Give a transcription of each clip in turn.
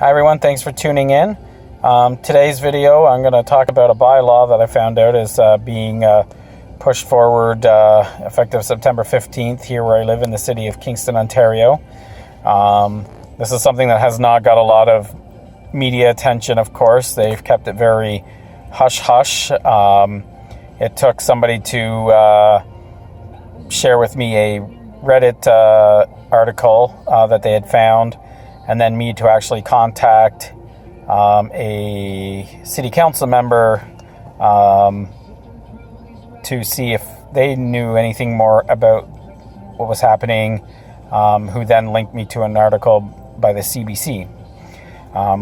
Hi everyone, thanks for tuning in. Today's video, I'm going to talk about a bylaw that I found out is being pushed forward effective September 15th here where I live in the city of Kingston, Ontario. This is something that has not got a lot of media attention, of course. They've kept it very hush-hush. It took somebody to share with me a Reddit article that they had found, and then me to actually contact a city council member to see if they knew anything more about what was happening, who then linked me to an article by the CBC,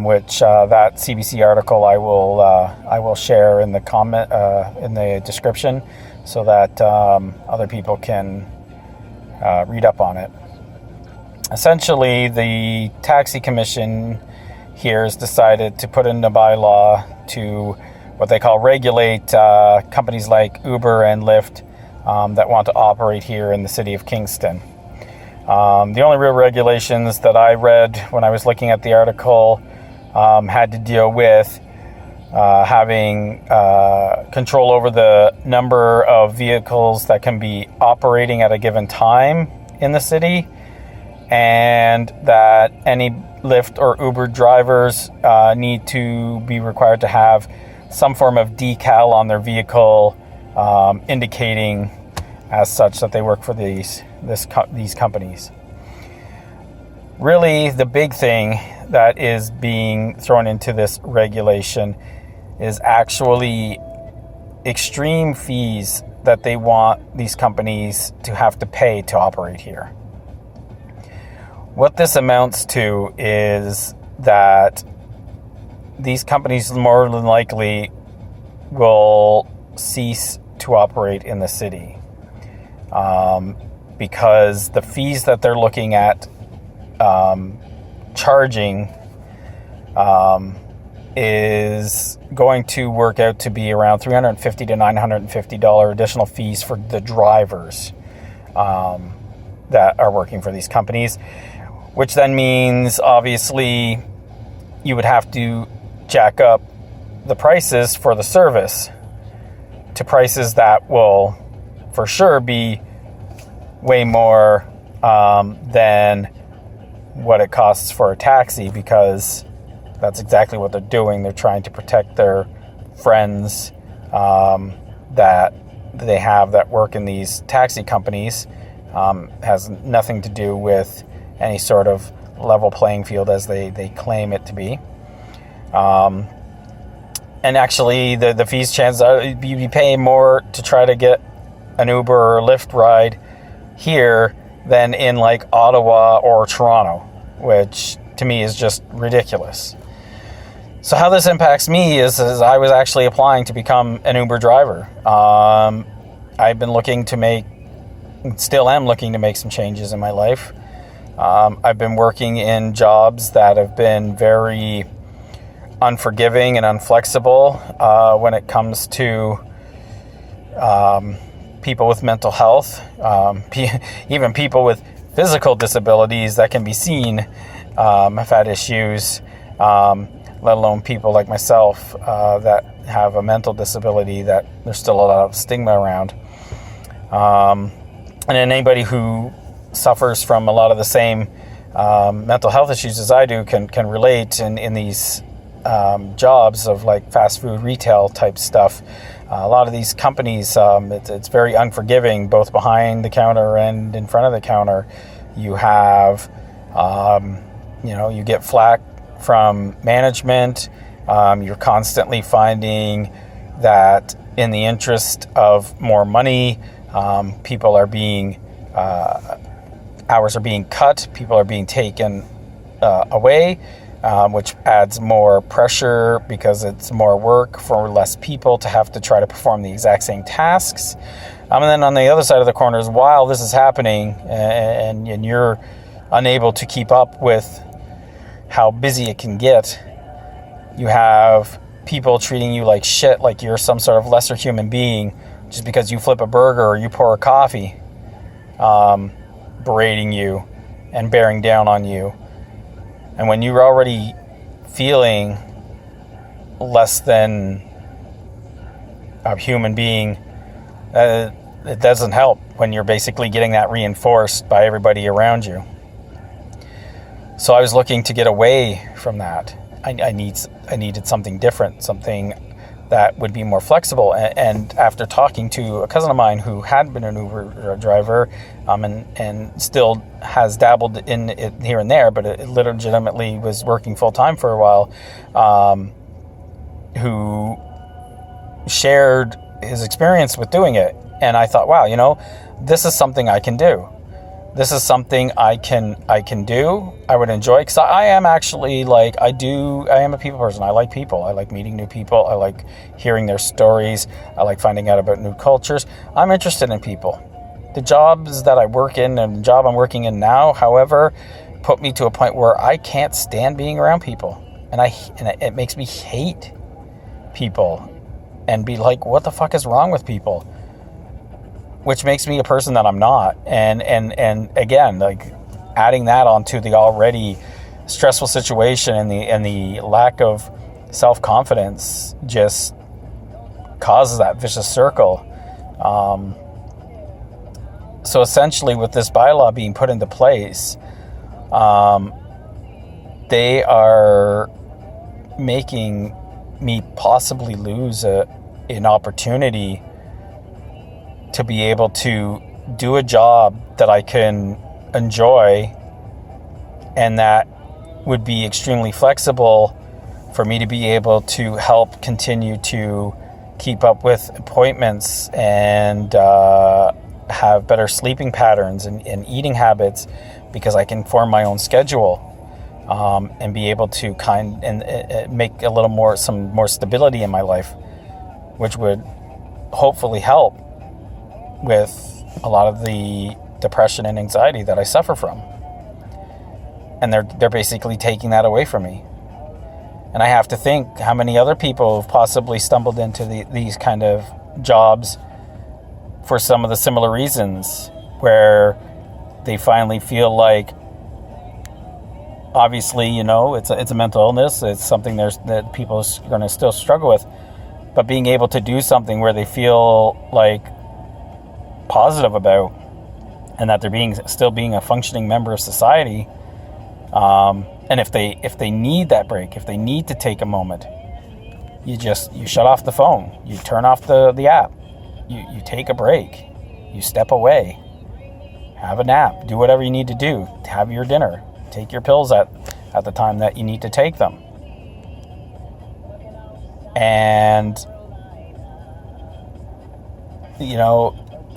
which that CBC article I will share in the comment in the description so that other people can read up on it. Essentially, the taxi commission here has decided to put in a bylaw to what they call regulate companies like Uber and Lyft that want to operate here in the city of Kingston. The only real regulations that I read when I was looking at the article had to deal with having control over the number of vehicles that can be operating at a given time in the city, and that any Lyft or Uber drivers need to be required to have some form of decal on their vehicle indicating as such that they work for these companies. Really, the big thing that is being thrown into this regulation is actually extreme fees that they want these companies to have to pay to operate here. What this amounts to is that these companies more than likely will cease to operate in the city because the fees that they're looking at charging is going to work out to be around $350 to $950 additional fees for the drivers that are working for these companies, which then means obviously you would have to jack up the prices for the service to prices that will for sure be way more than what it costs for a taxi, because that's exactly what they're doing. They're trying to protect their friends that they have that work in these taxi companies. Has nothing to do with any sort of level playing field as they claim it to be. And actually the fees, chances are you'd be paying more to try to get an Uber or Lyft ride here than in like Ottawa or Toronto, which to me is just ridiculous. So how this impacts me is I was actually applying to become an Uber driver. I've been looking to make, still am looking to make some changes in my life. I've been working in jobs that have been very unforgiving and unflexible when it comes to people with mental health, even people with physical disabilities that can be seen have had issues, let alone people like myself that have a mental disability that there's still a lot of stigma around. And anybody who suffers from a lot of the same mental health issues as I do can relate in these jobs of like fast food retail type stuff. A lot of these companies, it's very unforgiving, both behind the counter and in front of the counter. You have, you get flack from management. You're constantly finding that in the interest of more money, people are being, hours are being cut, people are being taken away, which adds more pressure because it's more work for less people to have to try to perform the exact same tasks. And then on the other side of the corner is while this is happening and you're unable to keep up with how busy it can get, you have people treating you like shit, like you're some sort of lesser human being just because you flip a burger or you pour a coffee, berating you and bearing down on you. And when you're already feeling less than a human being, it doesn't help when you're basically getting that reinforced by everybody around you. So I was looking to get away from that. I needed something different, something that would be more flexible. And after talking to a cousin of mine who had been an Uber driver, and still has dabbled in it here and there, but it legitimately was working full time for a while, who shared his experience with doing it. And I thought, wow, this is something I can do. This is something I can do. I would enjoy, because I am actually I am a people person. I like people. I like meeting new people. I like hearing their stories. I like finding out about new cultures. I'm interested in people. The jobs that I work in and the job I'm working in now, however, put me to a point where I can't stand being around people. And it makes me hate people and be like, what the fuck is wrong with people? Which makes me a person that I'm not. And again, adding that onto the already stressful situation and the lack of self-confidence just causes that vicious circle. So essentially, with this bylaw being put into place, they are making me possibly lose an opportunity to be able to do a job that I can enjoy and that would be extremely flexible for me to be able to help continue to keep up with appointments and have better sleeping patterns and eating habits, because I can form my own schedule, and be able to make a little more, some more stability in my life, which would hopefully help with a lot of the depression and anxiety that I suffer from. And they're basically taking that away from me. And I have to think how many other people have possibly stumbled into these kind of jobs for some of the similar reasons, where they finally feel like, obviously, it's a mental illness. It's something that people are going to still struggle with. But being able to do something where they feel positive about, and that they're still being a functioning member of society, and if they need that break, if they need to take a moment, you shut off the phone, you turn off the app, you take a break, you step away, have a nap, do whatever you need to do, have your dinner, take your pills at the time that you need to take them. And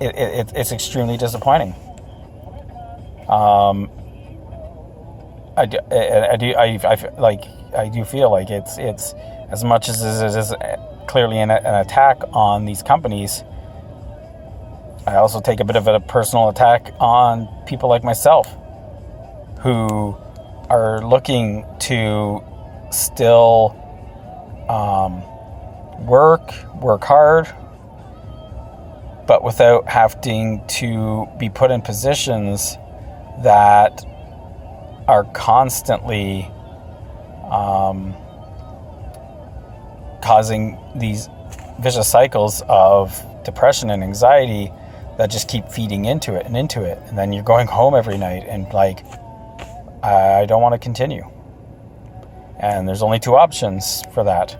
it's extremely disappointing. I do feel like it's as much as it is clearly an attack on these companies. I also take a bit of a personal attack on people like myself who are looking to still work hard, but without having to be put in positions that are constantly causing these vicious cycles of depression and anxiety that just keep feeding into it. And then you're going home every night and I don't want to continue. And there's only two options for that.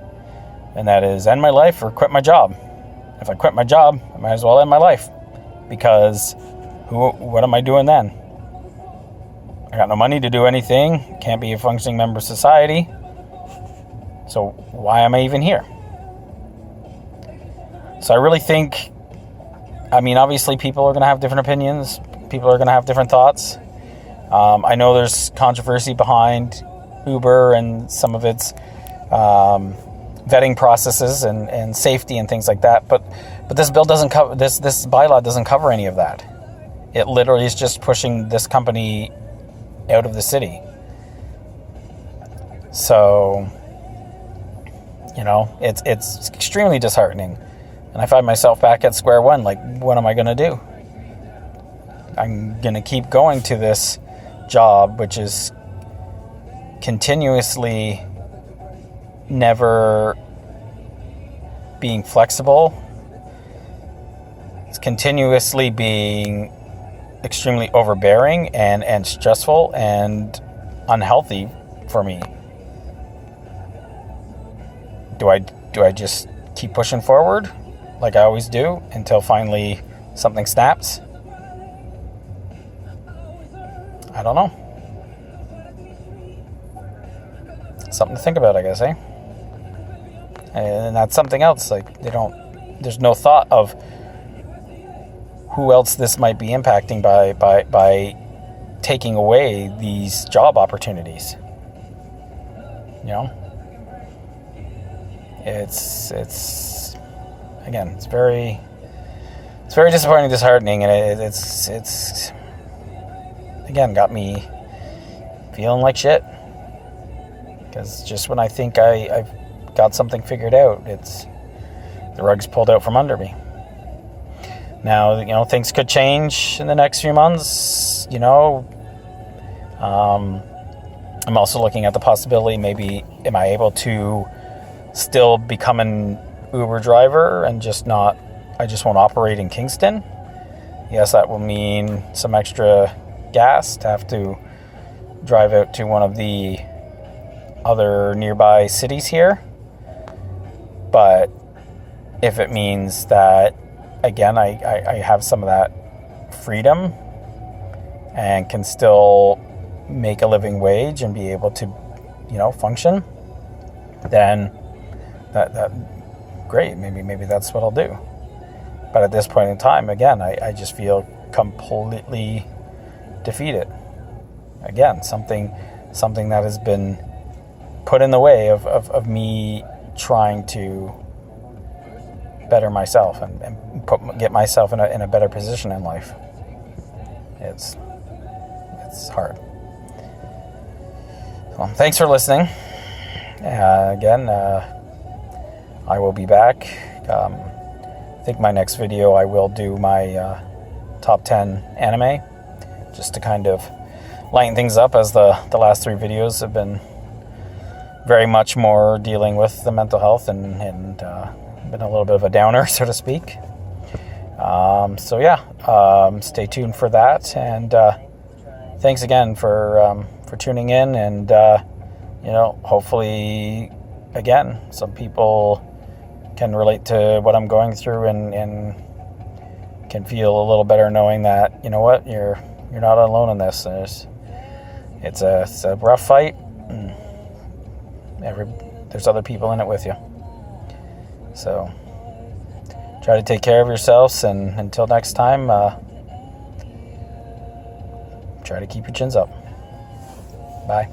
And that is end my life or quit my job. If I quit my job, I might as well end my life, because what am I doing then? I got no money to do anything, can't be a functioning member of society, so why am I even here? So I really think, obviously people are going to have different opinions, people are going to have different thoughts. I know there's controversy behind Uber and some of its vetting processes and safety and things like that, but this bill doesn't cover, this bylaw doesn't cover any of that. It literally is just pushing this company out of the city. So, it's extremely disheartening. And I find myself back at square one, what am I going to do? I'm going to keep going to this job, which is continuously never being flexible. It's continuously being extremely overbearing and stressful and unhealthy for me. Do I just keep pushing forward like I always do until finally something snaps? I don't know. Something to think about, I guess, eh? And that's something else. Like, there's no thought of who else this might be impacting by taking away these job opportunities. You know? It's again, it's very disappointing, disheartening, and it's again got me feeling like shit. Because just when I think I've got something figured out, the rug's pulled out from under me. Now, you know, things could change in the next few months. You know, I'm also looking at the possibility, maybe am I able to still become an Uber driver and I just won't operate in Kingston. Yes, that will mean some extra gas to have to drive out to one of the other nearby cities here. But if it means that, again, I have some of that freedom and can still make a living wage and be able to, you know, function, then that great, maybe that's what I'll do. But at this point in time, again, I just feel completely defeated. Again, something that has been put in the way of me trying to better myself and get myself in a better position in life. It's hard. Well, thanks for listening. Again, I will be back. I think my next video I will do my top 10 anime, just to kind of lighten things up, as the last 3 videos have been very much more dealing with the mental health and been a little bit of a downer, so to speak. So yeah, stay tuned for that, and thanks again for tuning in, and you know, hopefully, again, some people can relate to what I'm going through and can feel a little better knowing that, you know what, you're not alone in this. It's a rough fight. There's other people in it with you. So try to take care of yourselves, and until next time, try to keep your chins up. Bye.